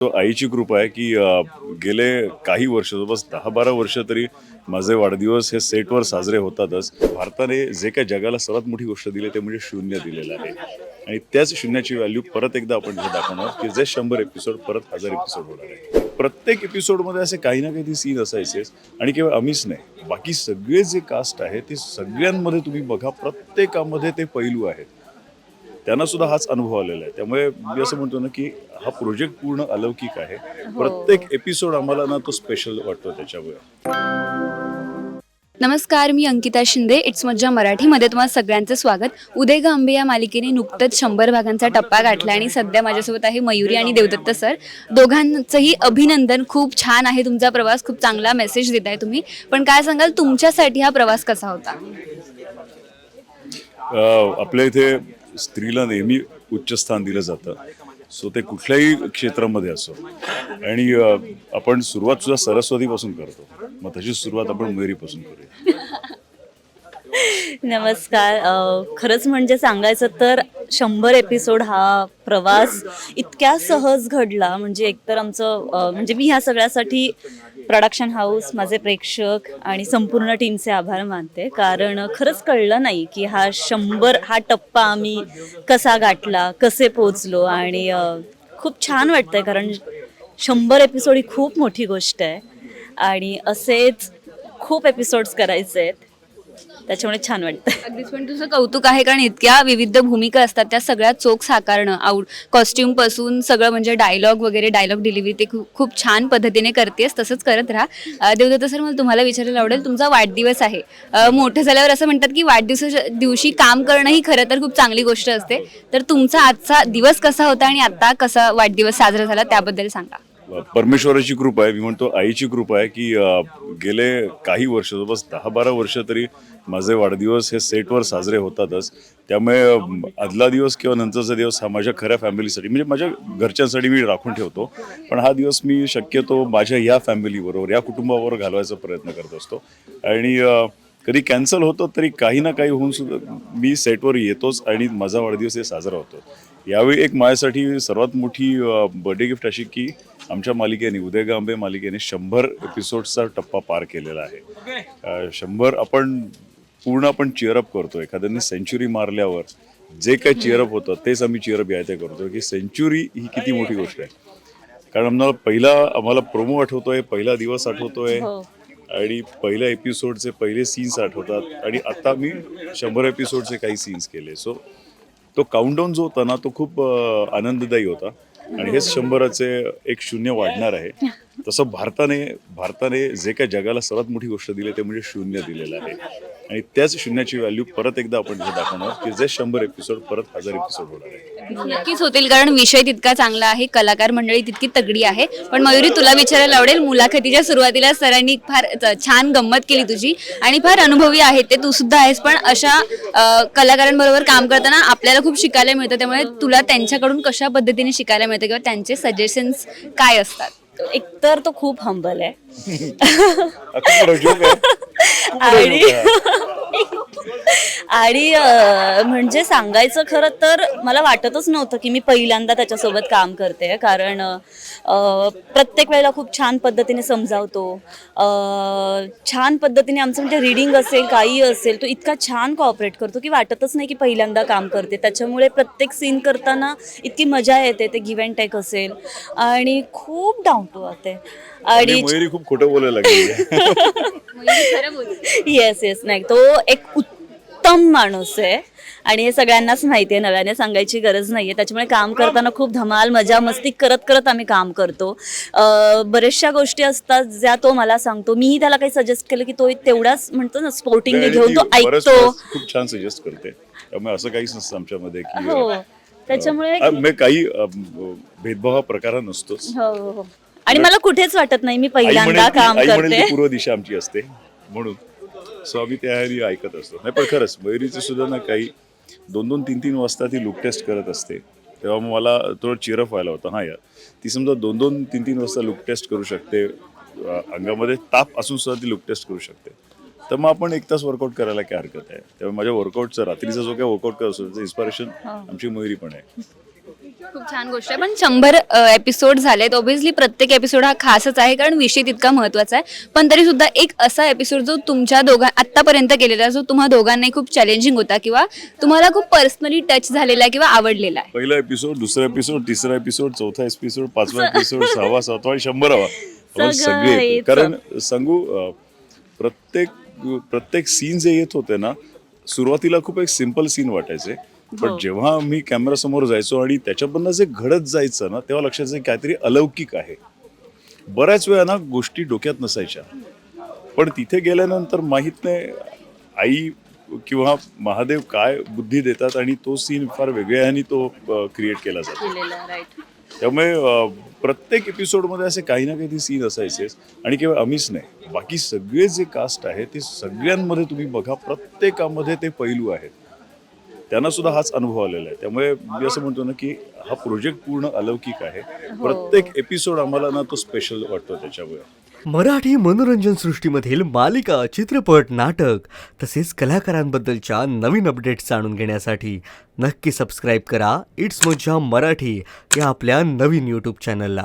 तो आईची कृपा आहे की गेले काही वर्ष जवळपास 10-12 वर्ष तरी माझे वाढदिवस हे सेटवर साजरे होतातच. भारताने जे काही जगाला सर्वात मोठी गोष्ट दिली ते म्हणजे शून्य दिलेलं आहे आणि त्याच शून्याची व्हॅल्यू परत एकदा आपण इथे दाखवणार की जे 100 एपिसोड परत 1000 एपिसोड होणार आहे. प्रत्येक एपिसोडमध्ये असे काही ना काही ते सीन असायचेच आणि केवळ आम्हीच नाही, बाकी सगळे जे कास्ट आहे ते सगळ्यांमध्ये तुम्ही बघा, प्रत्येकामध्ये ते पैलू आहेत. त्यांना सुद्धा हाच अनुभव आलेला आहे. त्यामुळे मी असं म्हणतो ना की हा प्रोजेक्ट पूर्ण अलौकिक आहे. प्रत्येक एपिसोड आम्हाला ना तो स्पेशल वाटतो त्याच्यामुळे. नमस्कार, मी अंकिता शिंदे. इट्स मज्जा मराठीमध्ये तुम्हाला सगळ्यांचं स्वागत. उदय ग अंबे या मालिकेने नुकतंच 100 भागांचा टप्पा गाठला आणि सध्या माझ्यासोबत आहे मयुरी आणि देवदत्त सर. दोघांचंही अभिनंदन. खूप छान आहे तुमचा प्रवास, खूप चांगला मेसेज देताय तुम्ही. पण काय सांगाल, तुमच्यासाठी हा प्रवास कसा होता? आपल्या इथे स्त्रीला नेहमी उच्च स्थान दिलं जातं, सो ते कुठल्याही क्षेत्रामध्ये असो. आणि आपण सुरुवात सुद्धा सरस्वतीपासून करतो, मग तशी सुरुवात आपण मयुरीपासून करूया. नमस्कार. खरंच म्हणजे सांगायचं तर 100 एपिसोड हा प्रवास इतक्या सहज घडला. म्हणजे एकतर आमचं म्हणजे मी ह्या सगळ्यासाठी प्रोडक्शन हाऊस, माझे प्रेक्षक आणि संपूर्ण टीमचे आभार मानते. कारण खरंच कळलं नाही की हा 100 हा टप्पा आम्ही कसा गाठला, कसे पोचलो. आणि खूप छान वाटतंय कारण 100 एपिसोड ही खूप मोठी गोष्ट आहे आणि असेच खूप एपिसोड्स करायचे आहेत, त्याच्यामुळे छान वाटतं. अगदीच. पण तुझं कौतुक आहे, कारण इतक्या विविध भूमिका असतात त्या सगळ्या चोख साकारणं, कॉस्ट्युम पासून सगळं, म्हणजे डायलॉग वगैरे, डायलॉग डिलिव्हरी ते खूप छान पद्धतीने करतेस. तसंच करत राहा. देवदत्त सर, मला तुम्हाला विचारायला आवडेल, तुमचा वाढदिवस आहे. मोठं झाल्यावर असं म्हणतात की वाढदिवसाच्या दिवशी काम करणं ही खरं तर खूप चांगली गोष्ट असते. तर तुमचा आजचा दिवस कसा होता आणि आता कसा वाढदिवस साजरा झाला त्याबद्दल सांगा. परमेश्वराची कृपा आहे, मी म्हणतो आईची कृपा आहे की गेले काही वर्ष जवळपास 10-12 वर्ष तरी माझे वाढदिवस हे सेटवर साजरे होतातच. त्यामुळे आदला दिवस किंवा नंतरचा दिवस हा माझ्या खऱ्या फॅमिलीसाठी, म्हणजे माझ्या घरच्यांसाठी मी राखून ठेवतो. पण हा दिवस मी शक्यतो माझ्या या फॅमिलीबरोबर, या कुटुंबाबरोबर घालवायचा प्रयत्न करत असतो. आणि कधी कॅन्सल होतो तरी काही ना काही होऊन सुद्धा मी सेटवर येतोच आणि माझा वाढदिवस हे साजरा होतो. यावेळी एक माझ्यासाठी सर्वात मोठी बर्थडे गिफ्ट अशी की आमच्या मालिकेने, उदय ग अंबे मालिकेने 100 एपिसोड्सचा टप्पा पार केलेला आहे. 100 आपण चिअरअप करतो. एखाद्याने सेंचुरी मारल्यावर जे काही चिअरअप होतं तेच आम्ही चिअरअप यायचं करतो की सेंचुरी ही किती मोठी गोष्ट आहे. कारण आम्हाला प्रोमो आठवतोय, पहिला दिवस आठवतोय हो. आणि पहिल्या एपिसोडचे पहिले सीन्स आठवतात आणि आता मी 100 एपिसोडचे काही सीन्स केले. सो तो काउंटडाऊन जो होता ना तो खूप आनंददायी होता. आणि हेच 100चे एक शून्य वाढणार आहे. तसं भारताने जे काही जगाला सर्वात मोठी गोष्ट दिली ते म्हणजे शून्य दिलेलं आहे आणि त्याच शून्याची व्हॅल्यू परत एकदा आपण इथे दाखवणार की जे 100 एपिसोड परत 1000 एपिसोड होणार आहे. नक्कीच होतील, कारण विषय तितका चांगला आहे, कलाकार मंडळी तितकी तगडी आहे. पण मयुरी, तुला विचारायला आवडेल, मुलाखतीच्या सुरुवातीला सरांनी फार छान गंमत केली तुझी आणि फार अनुभवी आहे ते तू सुद्धा आहेस. पण अशा कलाकारांबरोबर काम करताना आपल्याला खूप शिकायला मिळतं. त्यामुळे तुला त्यांच्याकडून कशा पद्धतीने शिकायला मिळतं किंवा त्यांचे सजेशन्स काय असतात? एकतर तो खूप हंबल आहे आणि आणि म्हणजे सांगायचं खरं तर मला वाटतच नव्हतं की मी पहिल्यांदा त्याच्यासोबत काम करते. कारण प्रत्येक वेळेला खूप छान पद्धतीने समजावतो, छान पद्धतीने आमचं म्हणजे रीडिंग असेल, काही असेल, तो इतका छान कॉपरेट करतो की वाटतच नाही की पहिल्यांदा काम करते. त्याच्यामुळे प्रत्येक सीन करताना इतकी मजा येते. ते गिव्ह अँड टेक असेल आणि खूप डाऊन टू अर्थ आहे. आणि मयुरी खूप खोटं बोलायला लागली. येस नाही, तो एक उत्तम माणूस आहे आणि हे सगळ्यांनाच माहिती आहे, नव्याने सांगायची गरज नाहीये. त्याच्यामुळे काम करताना खूप धमाल मजा मस्ती करत करत आम्ही काम करतो. बऱ्याचशा गोष्टी असतात ज्या तो मला सांगतो, मीही त्याला काही सजेस्ट केलं की तो तेवढाच म्हणतो ना स्पोर्टिंगली घेऊन तो ऐकतो. खूप छान सजेस्ट करते. त्यामुळे असं काहीच नसतं आमच्यामध्ये की हो, त्याच्यामुळे काही भेदभाव प्रकार नसतोच. हो. आणि मला कुठेच वाटत नाही मी पहिल्यांदा काम करते. पूर्व दिशा आमची असते म्हणून सो आम्ही त्याआधी ऐकत असतो. नाही पण खरंच मयुरीची सुद्धा ना काही 2-2, 3-3 वाजता ती लुक टेस्ट करत असते. तेव्हा मला थोडं चिअरअप व्हायला होतं. हा यार, ती समजा 2-2, 3-3 वाजता लुक टेस्ट करू शकते, अंगामध्ये ताप असून सुद्धा ती लुक टेस्ट करू शकते. तर मग आपण 1 तास वर्कआउट करायला काय हरकत आहे. त्यामुळे माझ्या वर्कआउटचं, रात्रीचा जो काही वर्कआउट करत असतो त्याचं इन्स्पिरेशन आमची मयुरी पण आहे. खूप छान गोष्ट आहे. पण 100 एपिसोड झालेत, ऑब्व्हियसली प्रत्येक एपिसोड हा खासच आहे कारण विषय तितका महत्त्वाचा आहे. पण तरी सुद्धा एक असा एपिसोड जो तुमच्या आत्तापर्यंत केलेला, जो तुम्हा दोघांनाही खूप चॅलेंजिंग होता किंवा तुम्हाला खूप पर्सनली टच झालेला आहे किंवा आवडलेला आहे. पहिला एपिसोड, दुसरा एपिसोड, तिसरा एपिसोड, चौथा एपिसोड, 5वा एपिसोड, 6वा, 7वा आणि 100वा. आपण सगळं सगळे यायचं. कारण सांगू प्रत्येक सीन जे येत होते ना, सुरुवातीला खूप एक सिम्पल सीन वाटायचे, पण जेव्हा आम्ही कॅमेरा समोर जायचो आणि त्याच्याबद्दल जे घडत जायचं ना, तेव्हा लक्षात यायचं काहीतरी अलौकिक आहे. बऱ्याच वेळा ना गोष्टी डोक्यात नसायच्या, पण तिथे गेल्यानंतर माहित नाही आई किंवा महादेव काय बुद्धी देतात आणि तो सीन फार वेगळ्या ह्यानी तो क्रिएट केला जातो. त्यामुळे प्रत्येक एपिसोडमध्ये असे काही ना काही सीन असायचेच. आणि केवळ आम्हीच नाही, बाकी सगळे जे कास्ट आहे ते सगळ्यांमध्ये तुम्ही बघा, प्रत्येकामध्ये ते पैलू आहेत. त्यांना सुद्धा हाच अनुभव आलेला आहे. त्यामुळे मी असं म्हणतो ना की हा प्रोजेक्ट पूर्ण अलौकिक आहे. प्रत्येक एपिसोड आम्हाला ना तो स्पेशल वाटतो त्याच्यामुळे. मराठी मनोरंजन सृष्टीमधील मालिका, चित्रपट, नाटक तसेच कलाकारांबद्दलच्या नवीन अपडेट्स जाणून घेण्यासाठी नक्की सबस्क्राईब करा इट्स मज्जा मराठी या आपल्या नवीन यूट्यूब चॅनलला.